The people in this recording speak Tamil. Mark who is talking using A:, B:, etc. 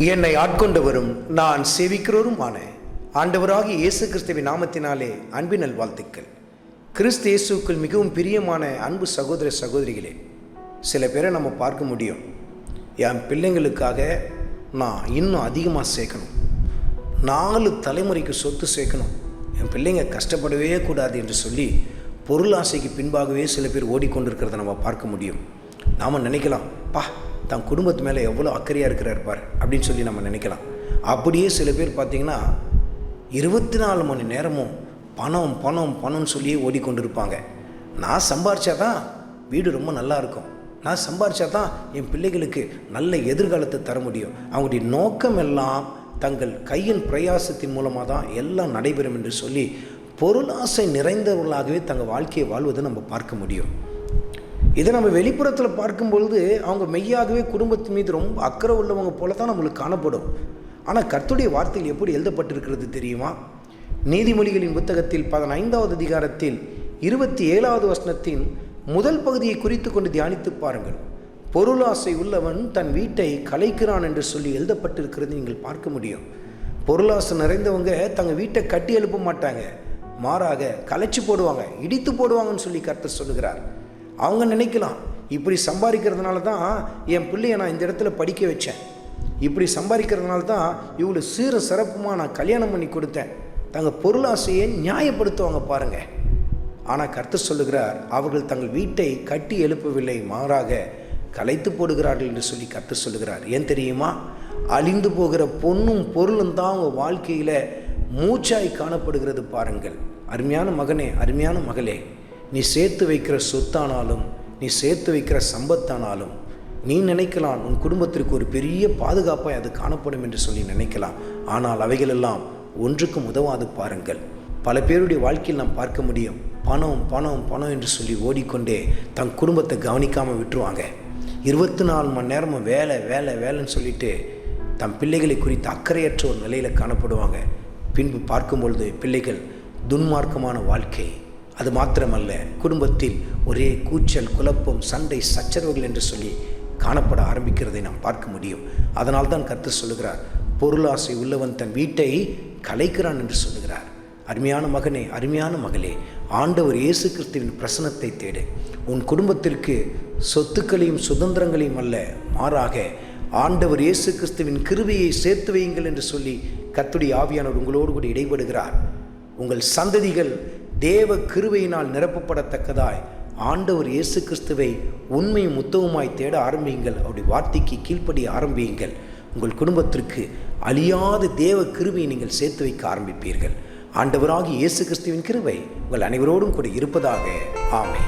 A: என்னை ஆட்கொண்டவரும் நான் சேவிக்கிறவருமான ஆண்டவராகிய இயேசு கிறிஸ்துவின் நாமத்தினாலே அன்பின் நல்வாழ்த்துக்கள். கிறிஸ்து இயேசுக்குள் மிகவும் பிரியமான அன்பு சகோதர சகோதரிகளே, சில பேரை நம்ம பார்க்க முடியும். என் பிள்ளைங்களுக்காக நான் இன்னும் அதிகமாக சேர்க்கணும், 4 தலைமுறைக்கு சொத்து சேர்க்கணும், என் பிள்ளைங்க கஷ்டப்படவே கூடாது என்று சொல்லி பொருளாசைக்கு பின்பாகவே சில பேர் ஓடிக்கொண்டிருக்கிறத நம்ம பார்க்க முடியும். நாம் நினைக்கலாம், தன் குடும்பத்து மேலே எவ்வளோ அக்கறையாக இருக்கிறார் பார் அப்படின்னு சொல்லி நம்ம நினைக்கலாம். அப்படியே சில பேர் பார்த்திங்கன்னா 24 மணி நேரமும் பணம் பணம் பணம்னு சொல்லியே ஓடிக்கொண்டிருப்பாங்க. நான் சம்பாரிச்சா தான் வீடு ரொம்ப நல்லா இருக்கும், நான் சம்பாரிச்சா தான் என் பிள்ளைகளுக்கு நல்ல எதிர்காலத்தை தர முடியும். அவங்களுடைய நோக்கம் எல்லாம் தங்கள் கையின் பிரயாசத்தின் மூலமாக தான் எல்லாம் நடைபெறும் என்று சொல்லி பொருளாசை நிறைந்தவர்களாகவே தங்கள் வாழ்க்கையை வாழ்வதை நம்ம பார்க்க முடியும். இதை நம்ம வெளிப்புறத்தில் பார்க்கும்பொழுது அவங்க மெய்யாகவே குடும்பத்தின் மீது ரொம்ப அக்கறை உள்ளவங்க போல தான் நம்மளுக்கு காணப்படும். ஆனால் கர்த்தருடைய வார்த்தையில் எப்படி எழுதப்பட்டிருக்கிறது தெரியுமா? நீதிமொழிகளின் புத்தகத்தில் 15வது அதிகாரத்தில் 27வது வசனத்தின் முதல் பகுதியை குறித்து கொண்டு தியானித்து பாருங்கள். பொருளாசை உள்ளவன் தன் வீட்டை கலைக்கிறான் என்று சொல்லி எழுதப்பட்டிருக்கிறது நீங்கள் பார்க்க முடியும். பொருளாசை நிறைந்தவங்க தங்கள் வீட்டை கட்டி எழுப்ப மாட்டாங்க, மாறாக கலைச்சி போடுவாங்க, இடித்து போடுவாங்கன்னு சொல்லி கர்த்தர் சொல்லுகிறார். அவங்க நினைக்கலாம், இப்படி சம்பாதிக்கிறதுனால தான் என் பிள்ளையை நான் இந்த இடத்துல படிக்க வச்சேன், இப்படி சம்பாதிக்கிறதுனால தான் இவ்வளோ சீர சிறப்புமாக நான் கல்யாணம் பண்ணி கொடுத்தேன். தங்கள் பொருளாசையை நியாயப்படுத்துவாங்க பாருங்கள். ஆனால் கர்த்தர் சொல்லுகிறார், அவர்கள் தங்கள் வீட்டை கட்டி எழுப்பவில்லை, மாறாக கலைத்து போடுகிறார்கள் என்று சொல்லி கர்த்தர் சொல்லுகிறார். ஏன் தெரியுமா? அழிந்து போகிற பொண்ணும் பொருளும் தான் அவங்க வாழ்க்கையில் மூச்சாய் காணப்படுகிறது பாருங்கள். அருமையான மகனே, அருமையான மகளே, நீ சேர்த்து வைக்கிற சொத்தானாலும், நீ சேர்த்து வைக்கிற சம்பத்தானாலும், நீ நினைக்கலாம் உன் குடும்பத்திற்கு ஒரு பெரிய பாதுகாப்பாக அது காணப்படும் என்று சொல்லி நினைக்கலாம். ஆனால் அவைகளெல்லாம் ஒன்றுக்கும் உதவாது பாருங்கள். பல பேருடைய வாழ்க்கையில் நாம் பார்க்க முடியும், பணம் பணம் பணம் என்று சொல்லி ஓடிக்கொண்டே தன் குடும்பத்தை கவனிக்காமல் விட்டுருவாங்க. 24 மணி நேரமும் வேலை வேலை வேலைன்னு சொல்லிட்டு தன் பிள்ளைகளை குறித்து அக்கறையற்ற ஒரு நிலையில் காணப்படுவாங்க. பின்பு பார்க்கும் பொழுது பிள்ளைகள் துன்மார்க்கமான வாழ்க்கை, அது மாத்திரமல்ல குடும்பத்தில் ஒரே கூச்சல், குழப்பம், சண்டை, சச்சரவுகள் என்று சொல்லி காணப்பட ஆரம்பிக்கிறதை நாம் பார்க்க முடியும். அதனால் தான் கர்த்தர் சொல்லுகிறார், பொருளாசை உள்ளவன் தன் வீட்டை கலைக்கிறான் என்று சொல்லுகிறார். அருமையான மகனே, அருமையான மகளே, ஆண்டவர் இயேசு கிறிஸ்துவின் பிரசன்னத்தை தேடு. உன் குடும்பத்திற்கு சொத்துக்களையும் சுதந்திரங்களையும் அல்ல, மாறாக ஆண்டவர் இயேசு கிறிஸ்துவின் கிருபையை சேர்த்து வையுங்கள் என்று சொல்லி கர்த்தருடைய ஆவியானவர் உங்களோடு கூட இடைபடுகிறார். உங்கள் சந்ததிகள் தேவ கிருபையினால் நிரப்பப்படத்தக்கதாய் ஆண்டவர் இயேசு கிறிஸ்துவை உண்மையும் உத்தவமாய் தேட ஆரம்பியுங்கள். அவருடைய வார்த்தைக்கு கீழ்ப்படிய ஆரம்பியுங்கள். உங்கள் குடும்பத்திற்கு அழியாத தேவ கிருபையை நீங்கள் சேர்த்து வைக்க ஆரம்பிப்பீர்கள். ஆண்டவராகிய இயேசு கிறிஸ்துவின் கிருபை உங்கள் அனைவரோடும் கூட இருப்பதாக. ஆமென்.